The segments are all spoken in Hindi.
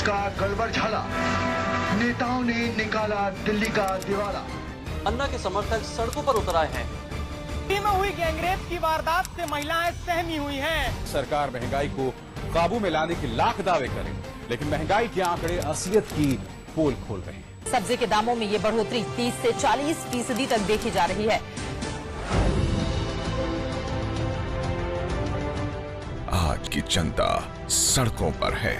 का गड़बड़ झाला, नेताओं ने निकाला दिल्ली का दिवाला। अन्ना के समर्थक सड़कों पर उतर आए हैं। दिल्ली में हुई गैंगरेप की वारदात से महिलाएं सहमी हुई हैं। सरकार महंगाई को काबू में लाने के लाख दावे करे, लेकिन महंगाई के आंकड़े असलियत की पोल खोल रहे हैं। सब्जी के दामों में ये बढ़ोतरी 30 से 40% तक देखी जा रही है। आज की जनता सड़कों पर है।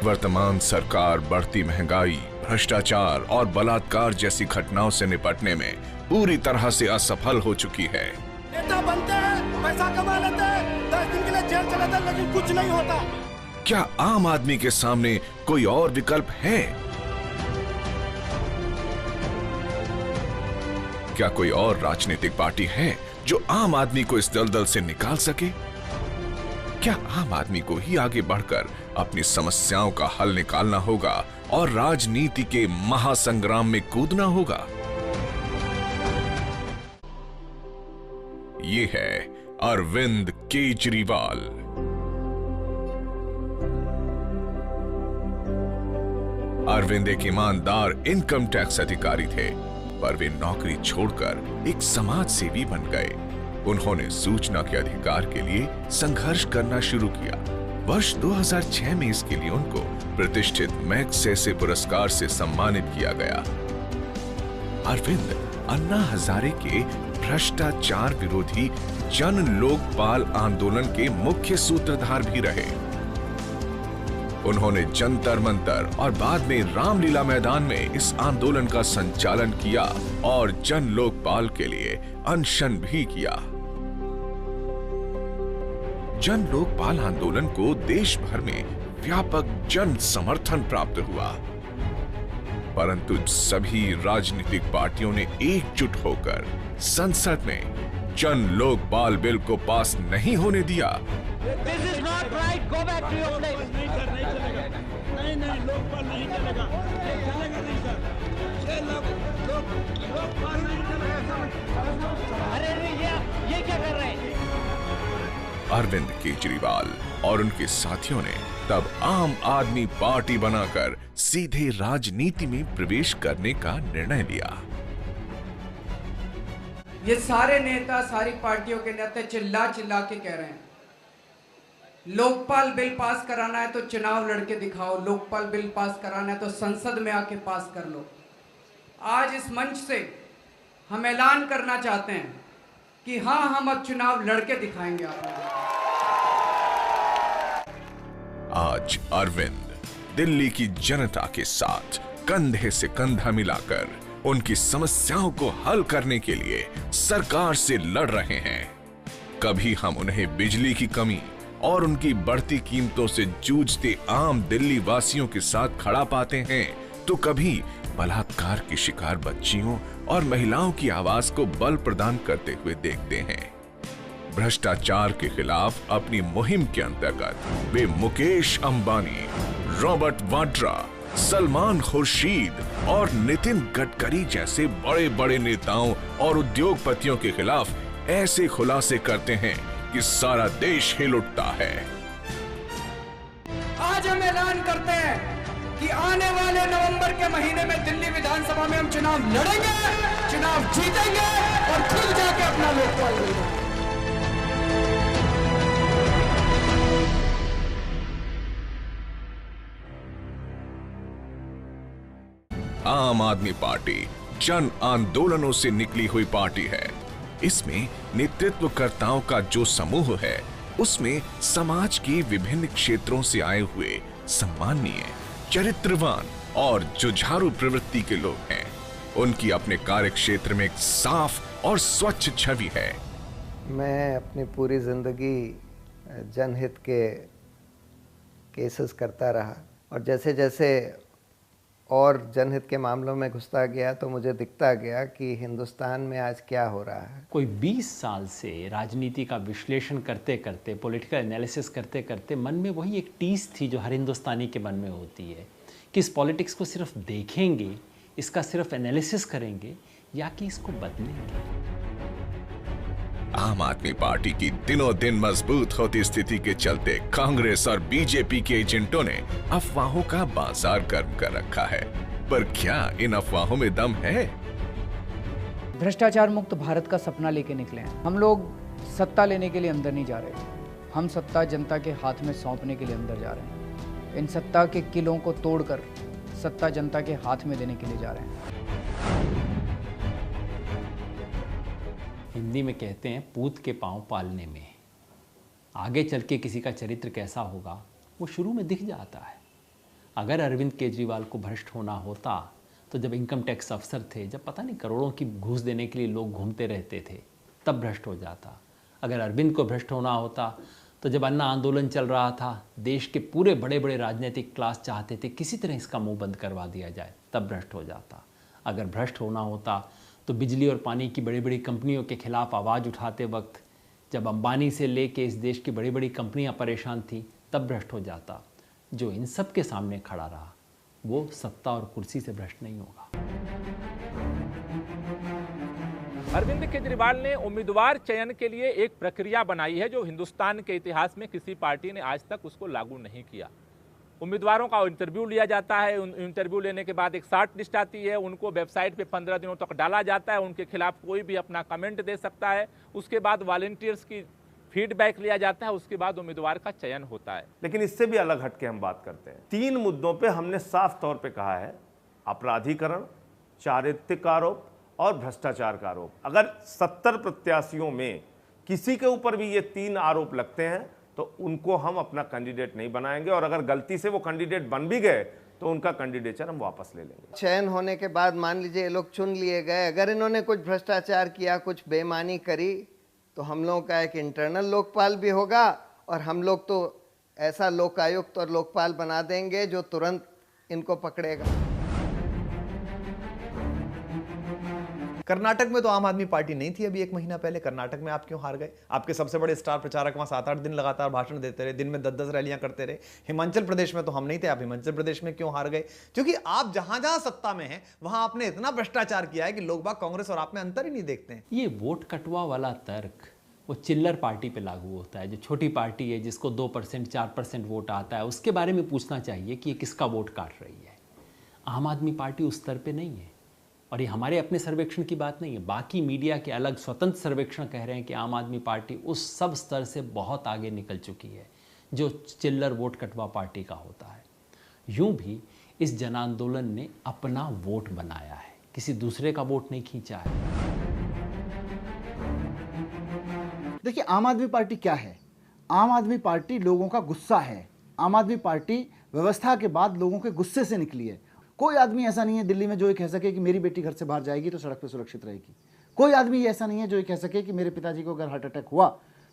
वर्तमान सरकार बढ़ती महंगाई, भ्रष्टाचार और बलात्कार जैसी घटनाओं से निपटने में पूरी तरह से असफल हो चुकी है। नेता बनते हैं, पैसा कमा लेते हैं, 10 दिन के लिए जेल चले जाते हैं, लेकिन कुछ नहीं होता। क्या आम आदमी के सामने कोई और विकल्प है? क्या कोई और राजनीतिक पार्टी है जो आम आदमी को इस दलदल से निकाल सके? क्या आम आदमी को ही आगे बढ़कर अपनी समस्याओं का हल निकालना होगा और राजनीति के महासंग्राम में कूदना होगा? ये है अरविंद केजरीवाल। अरविंद एक ईमानदार इनकम टैक्स अधिकारी थे, पर वे नौकरी छोड़कर एक समाज सेवी बन गए। उन्होंने सूचना के अधिकार के लिए संघर्ष करना शुरू किया। वर्ष 2006 में इसके लिए उनको प्रतिष्ठित मैग्सेसे पुरस्कार से सम्मानित किया गया। अरविंद अन्ना हजारे के भ्रष्टाचार विरोधी जन लोकपाल आंदोलन के मुख्य सूत्रधार भी रहे। उन्होंने जंतर मंतर और बाद में रामलीला मैदान में इस आंदोलन का संचालन किया और जन लोकपाल के लिए अनशन भी किया। जन लोकपाल आंदोलन को देश भर में व्यापक जन समर्थन प्राप्त हुआ, परंतु सभी राजनीतिक पार्टियों ने एकजुट होकर संसद में जन लोकपाल बिल को पास नहीं होने दिया। This is not right. Go back to your place. नहीं, लोकपाल नहीं चलेगा। चलेगा नहीं सर। लोकपाल नहीं चलेगा। अरे ये क्या कर रहे हैं? अरविंद केजरीवाल और उनके साथियों ने तब आम आदमी पार्टी बनाकर सीधे राजनीति में प्रवेश करने का निर्णय लिया। ये सारे नेता, सारी पार्टियों के नेता चिल्ला चिल्ला के कह रहे हैं, लोकपाल बिल पास कराना है तो चुनाव लड़के दिखाओ, लोकपाल बिल पास कराना है तो संसद में आके पास कर लो। आज इस मंच से हम ऐलान करना चाहते हैं कि हाँ, हम अब चुनाव लड़के दिखाएंगे आपको। आज अरविंद दिल्ली की जनता के साथ कंधे से कंधा मिलाकर उनकी समस्याओं को हल करने के लिए सरकार से लड़ रहे हैं। कभी हम उन्हें बिजली की कमी और उनकी बढ़ती कीमतों से जूझते आम दिल्ली वासियों के साथ खड़ा पाते हैं, तो कभी बलात्कार की शिकार बच्चियों और महिलाओं की आवाज को बल प्रदान करते हुए देखते हैं। भ्रष्टाचार के खिलाफ अपनी मुहिम के अंतर्गत वे मुकेश अंबानी, रॉबर्ट वाड्रा, सलमान खुर्शीद और नितिन गडकरी जैसे बड़े बड़े नेताओं और उद्योगपतियों के खिलाफ ऐसे खुलासे करते हैं कि सारा देश हिल उठता है। आज हम ऐलान करते हैं कि आने वाले नवंबर के महीने में दिल्ली विधानसभा में हम चुनाव लड़ेंगे, चुनाव जीतेंगे और खुद जाके अपना लोकपाल देंगे। आम आदमी पार्टी जन आंदोलनों से निकली हुई पार्टी है। इसमें नेतृत्वकर्ताओं का जो समूह है, उसमें समाज के विभिन्न क्षेत्रों से आए हुए सम्माननीय, चरित्रवान और जुझारू प्रवृत्ति के लोग हैं। उनकी अपने कार्य क्षेत्र में एक साफ और स्वच्छ छवि है। मैं अपनी पूरी जिंदगी जनहित के केसेस करता रहा और जैसे जैसे और जनहित के मामलों में घुसता गया तो मुझे दिखता गया कि हिंदुस्तान में आज क्या हो रहा है। कोई 20 साल से राजनीति का विश्लेषण करते करते, पॉलिटिकल एनालिसिस करते करते मन में वही एक टीस थी जो हर हिंदुस्तानी के मन में होती है कि इस पॉलिटिक्स को सिर्फ देखेंगे, इसका सिर्फ एनालिसिस करेंगे या कि इसको बदलेंगे। आम आदमी पार्टी की दिनों दिन मजबूत होती स्थिति के चलते कांग्रेस और बीजेपी के एजेंटों ने अफवाहों का बाजार गर्म कर रखा है। पर क्या इन अफवाहों में दम है? भ्रष्टाचार मुक्त भारत का सपना लेके निकले हैं। हम लोग सत्ता लेने के लिए अंदर नहीं जा रहे, हम सत्ता जनता के हाथ में सौंपने के लिए अंदर जा रहे हैं। इन सत्ता के किलों को तोड़कर सत्ता जनता के हाथ में देने के लिए जा रहे हैं। हिंदी में कहते हैं पूत के पांव पालने में। आगे चल के किसी का चरित्र कैसा होगा वो शुरू में दिख जाता है। अगर अरविंद केजरीवाल को भ्रष्ट होना होता तो जब इनकम टैक्स अफसर थे, जब पता नहीं करोड़ों की घूस देने के लिए लोग घूमते रहते थे, तब भ्रष्ट हो जाता। अगर अरविंद को भ्रष्ट होना होता तो जब अन्ना आंदोलन चल रहा था, देश के पूरे बड़े बड़े राजनीतिक क्लास चाहते थे किसी तरह इसका मुंह बंद करवा दिया जाए, तब भ्रष्ट हो जाता। अगर भ्रष्ट होना होता तो बिजली और पानी की बड़ी बड़ी कंपनियों के खिलाफ आवाज़ उठाते वक्त जब अंबानी से लेके इस देश की बड़ी बड़ी कंपनियां परेशान थी, तब भ्रष्ट हो जाता। जो इन सब के सामने खड़ा रहा वो सत्ता और कुर्सी से भ्रष्ट नहीं होगा। अरविंद केजरीवाल ने उम्मीदवार चयन के लिए एक प्रक्रिया बनाई है जो हिंदुस्तान के इतिहास में किसी पार्टी ने आज तक उसको लागू नहीं किया। उम्मीदवारों का इंटरव्यू लिया जाता है, इंटरव्यू लेने के बाद एक शॉर्ट लिस्ट आती है, उनको वेबसाइट पे 15 दिनों तक डाला जाता है, उनके खिलाफ कोई भी अपना कमेंट दे सकता है। उसके बाद वॉलंटियर्स की फीडबैक लिया जाता है, उसके बाद उम्मीदवार का चयन होता है। लेकिन इससे भी अलग हटके हम बात करते हैं। 3 मुद्दों पे हमने साफ तौर पे कहा है, आपराधिकरण, चारित्रिक आरोप और भ्रष्टाचार का आरोप। अगर 70 प्रत्याशियों में किसी के ऊपर भी ये 3 आरोप लगते हैं तो उनको हम अपना कैंडिडेट नहीं बनाएंगे, और अगर गलती से वो कैंडिडेट बन भी गए तो उनका कैंडिडेचर हम वापस ले लेंगे। चयन होने के बाद मान लीजिए ये लोग चुन लिए गए, अगर इन्होंने कुछ भ्रष्टाचार किया, कुछ बेईमानी करी, तो हम लोगों का एक इंटरनल लोकपाल भी होगा, और हम लोग तो ऐसा लोकायुक्त और लोकपाल बना देंगे जो तुरंत इनको पकड़ेगा। कर्नाटक में तो आम आदमी पार्टी नहीं थी अभी 1 महीना पहले। कर्नाटक में आप क्यों हार गए? आपके सबसे बड़े स्टार प्रचारक वहां 7-8 दिन लगातार भाषण देते रहे, दिन में 10-10 रैलियां करते रहे। हिमाचल प्रदेश में तो हम नहीं थे, आप हिमाचल प्रदेश में क्यों हार गए? क्योंकि आप जहां जहां सत्ता में हैं वहां आपने इतना भ्रष्टाचार किया है कि लोग बाग कांग्रेस और आप में अंतर ही नहीं देखते हैं। ये वोट कटवा वाला तर्क वो चिल्लर पार्टी पे लागू होता है। जो छोटी पार्टी है जिसको 2% 4% वोट आता है, उसके बारे में पूछना चाहिए कि ये किसका वोट काट रही है। आम आदमी पार्टी उस स्तर पे नहीं है, और ये हमारे अपने सर्वेक्षण की बात नहीं है। बाकी मीडिया के अलग स्वतंत्र सर्वेक्षण कह रहे हैं कि आम आदमी पार्टी उस सब स्तर से बहुत आगे निकल चुकी है जो चिल्लर वोट कटवा पार्टी का होता है। यूं भी इस जन आंदोलन ने अपना वोट बनाया है, किसी दूसरे का वोट नहीं खींचा है। देखिए, आम आदमी पार्टी क्या है? आम आदमी पार्टी लोगों का गुस्सा है। आम आदमी पार्टी व्यवस्था के बाद लोगों के गुस्से से निकली है। कोई आदमी ऐसा नहीं है दिल्ली में जो ये कह सके कि मेरी बेटी घर से बाहर जाएगी तो सड़क पे सुरक्षित रहेगी। कोई आदमी ऐसा नहीं है जो ये कह सके कि मेरे पिताजी को अगर हार्ट अटैक हुआ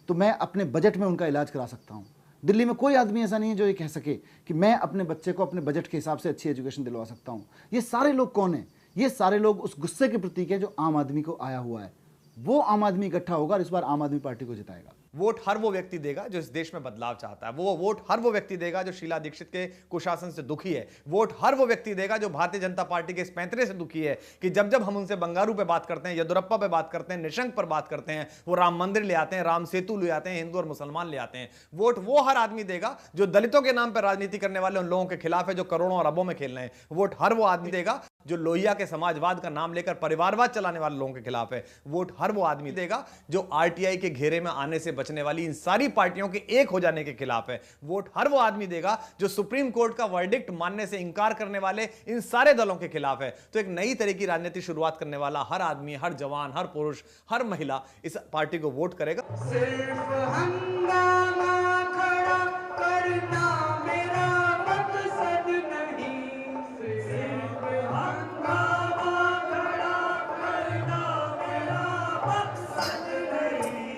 तो मैं अपने बजट में उनका इलाज करा सकता हूँ। दिल्ली में कोई आदमी ऐसा नहीं है जो ये कह सके कि मैं अपने बच्चे को अपने बजट के हिसाब से अच्छी एजुकेशन दिलवा सकता हूँ। ये सारे लोग कौन हैं? ये सारे लोग उस गुस्से के प्रतीक है जो आम आदमी को आया हुआ है। वो आम आदमी इकट्ठा होगा और इस बार आम आदमी पार्टी को जिताएगा। वोट हर वो व्यक्ति देगा जो इस देश में बदलाव चाहता है। वो वोट हर वो व्यक्ति देगा जो शीला दीक्षित के कुशासन से दुखी है। वोट हर वो व्यक्ति देगा जो भारतीय जनता पार्टी के इस पैंतरे से दुखी है कि जब जब हम उनसे बंगारू पे बात करते हैं, येदियुरप्पा पे बात करते हैं, निशंक पर बात करते हैं, वो राम मंदिर ले आते हैं, राम सेतु ले आते हैं, हिंदू और मुसलमान ले आते हैं। वोट वो हर आदमी देगा जो दलितों के नाम पर राजनीति करने वाले उन लोगों के खिलाफ है जो करोड़ों और अरबों में खेल रहे हैं। वोट हर वो आदमी देगा जो लोहिया के समाजवाद का नाम लेकर परिवारवाद चलाने वाले लोगों के खिलाफ है। वोट हर वो आदमी देगा जो आरटीआई के घेरे में आने से बचने वाली इन सारी पार्टियों के एक हो जाने के खिलाफ है। वोट हर वो आदमी देगा जो सुप्रीम कोर्ट का वर्डिक्ट मानने से इंकार करने वाले इन सारे दलों के खिलाफ है। तो एक नई तरह की राजनीति शुरुआत करने वाला हर आदमी, हर जवान, हर पुरुष, हर महिला इस पार्टी को वोट करेगा। सिर्फ हंगामा खड़ा करना मेरा मकसद नहीं, सिर्फ हंगामा खड़ा करना मेरा मकसद नहीं।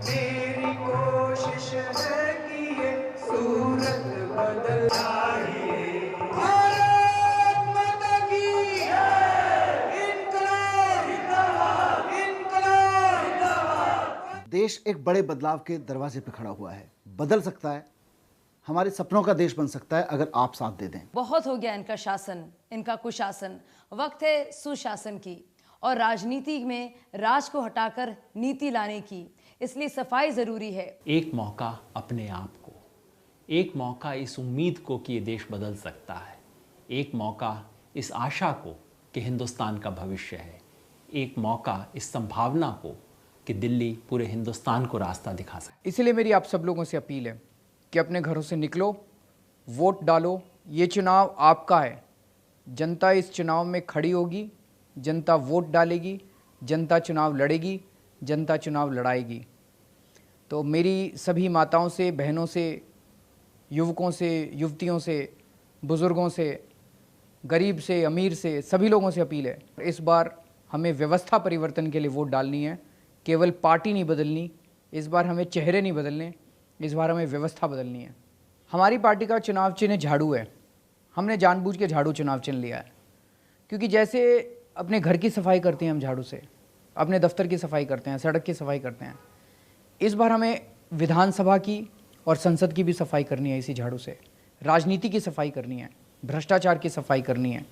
मेरी कोशिश है कि ये सूरत बदल जाए। भारत माता की इनकलाब, इनकलाब, इनकलाब। देश एक बड़े बदलाव के दरवाजे पे खड़ा हुआ है। बदल सकता है, हमारे सपनों का देश बन सकता है अगर आप साथ दे दें। बहुत हो गया इनका शासन, इनका कुशासन। वक्त है सुशासन की। और राजनीति में राज को हटाकर नीति लाने की, इसलिए सफाई जरूरी है। एक मौका अपने आप को, एक मौका इस उम्मीद को कि ये देश बदल सकता है, एक मौका इस आशा को कि हिंदुस्तान का भविष्य है, एक मौका इस संभावना को कि दिल्ली पूरे हिंदुस्तान को रास्ता दिखा सके। इसीलिए मेरी आप सब लोगों से अपील है कि अपने घरों से निकलो, वोट डालो। ये चुनाव आपका है। जनता इस चुनाव में खड़ी होगी, जनता वोट डालेगी, जनता चुनाव लड़ेगी, जनता चुनाव लड़ाएगी। तो मेरी सभी माताओं से, बहनों से, युवकों से, युवतियों से, बुज़ुर्गों से, गरीब से, अमीर से, सभी लोगों से अपील है, इस बार हमें व्यवस्था परिवर्तन के लिए वोट डालनी है। केवल पार्टी नहीं बदलनी, इस बार हमें चेहरे नहीं बदलने, इस बार हमें व्यवस्था बदलनी है। हमारी पार्टी का चुनाव चिन्ह झाड़ू है। हमने जानबूझ के झाड़ू चुनाव चिन्ह लिया है, क्योंकि जैसे अपने घर की सफाई करते हैं हम झाड़ू से, अपने दफ्तर की सफाई करते हैं, सड़क की सफाई करते हैं, इस बार हमें विधानसभा की और संसद की भी सफाई करनी है इसी झाड़ू से। राजनीति की सफाई करनी है, भ्रष्टाचार की सफाई करनी है,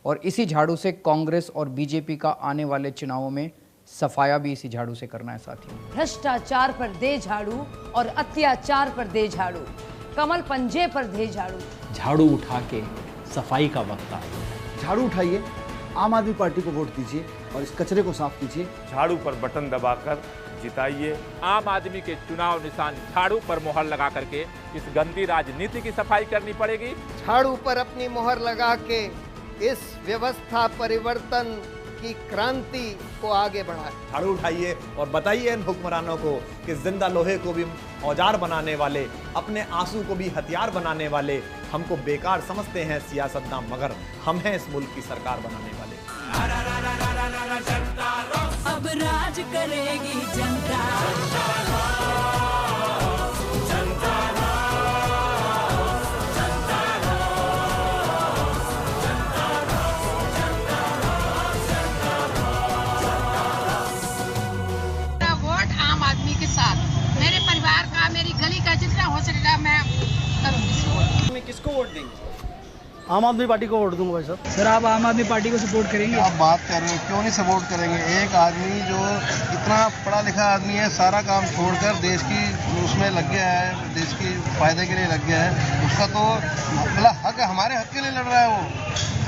और इसी झाड़ू से कांग्रेस और बीजेपी का आने वाले चुनावों में सफाया भी इसी झाड़ू से करना है साथियों। भ्रष्टाचार पर दे झाड़ू और अत्याचार पर दे झाड़ू, कमल पंजे पर दे झाड़ू। झाड़ू उठा के सफाई का वक्त आ गया है। झाड़ू उठाइए, आम आदमी पार्टी को वोट दीजिए और इस कचरे को साफ कीजिए। झाड़ू पर बटन दबाकर जिताइए। आम आदमी के चुनाव निशान झाड़ू पर मोहर लगा करके इस गंदी राजनीति की सफाई करनी पड़ेगी। झाड़ू पर अपनी मोहर लगा के इस व्यवस्था परिवर्तन की क्रांति को आगे बढ़ाए। झाड़ू उठाइए और बताइए इन हुक्मरानों को कि जिंदा लोहे को भी औजार बनाने वाले, अपने आंसू को भी हथियार बनाने वाले हमको बेकार समझते हैं सियासतदान, मगर हम हैं इस मुल्क की सरकार बनाने वाले। अब राज करेगी जनता। मेरे परिवार का, मेरी गली का जितना हो सकेगा मैं करूँगी। मैं किसको वोट देंगे? आम आदमी पार्टी को वोट दूंगा भाई साहब। सर आप आम आदमी पार्टी को सपोर्ट करेंगे? आप बात कर रहे हो, क्यों नहीं सपोर्ट करेंगे? एक आदमी जो इतना पढ़ा लिखा आदमी है, सारा काम छोड़कर देश की उसमें लग गया है, देश की फायदे के लिए लग गया है, उसका तो मतलब हक है, हमारे हक के लिए लड़ रहा है। वो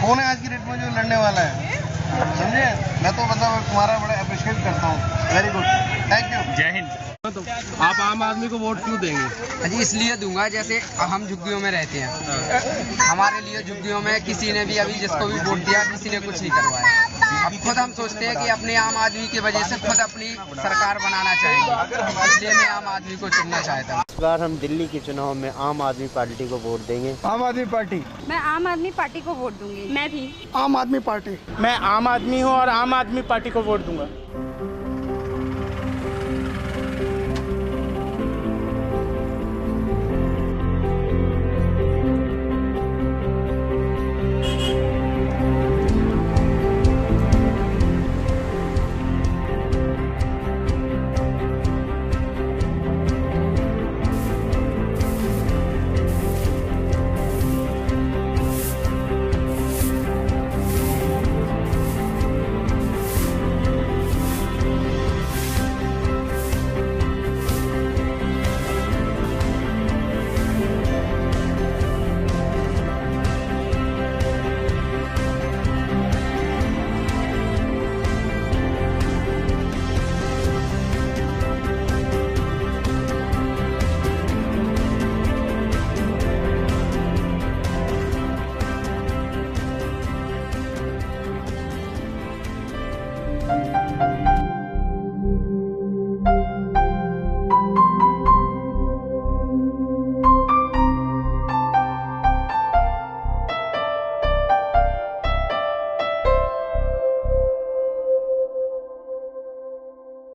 कौन है आज की डेट में जो लड़ने वाला है? समझे? मैं तो मतलब तुम्हारा बड़ा अप्रिशिएट करता हूँ। वेरी गुड, थैंक यू, जय हिंद। तो आप आम आदमी को वोट क्यों देंगे? जी इसलिए दूंगा, जैसे हम झुग्गियों में रहते हैं, हमारे लिए झुग्गियों में किसी ने भी अभी जिसको भी वोट दिया किसी ने कुछ नहीं करवाया। अब खुद हम सोचते हैं कि अपने आम आदमी की वजह से खुद अपनी सरकार बनाना चाहेंगे, इसलिए मैं आम आदमी को चुनना चाहता हूँ। इस बार हम दिल्ली के चुनाव में आम आदमी पार्टी को वोट देंगे। आम आदमी पार्टी। मैं आम आदमी पार्टी को वोट दूंगी। मैं भी आम आदमी पार्टी। मैं आम आदमी हूँ और आम आदमी पार्टी को वोट दूंगा।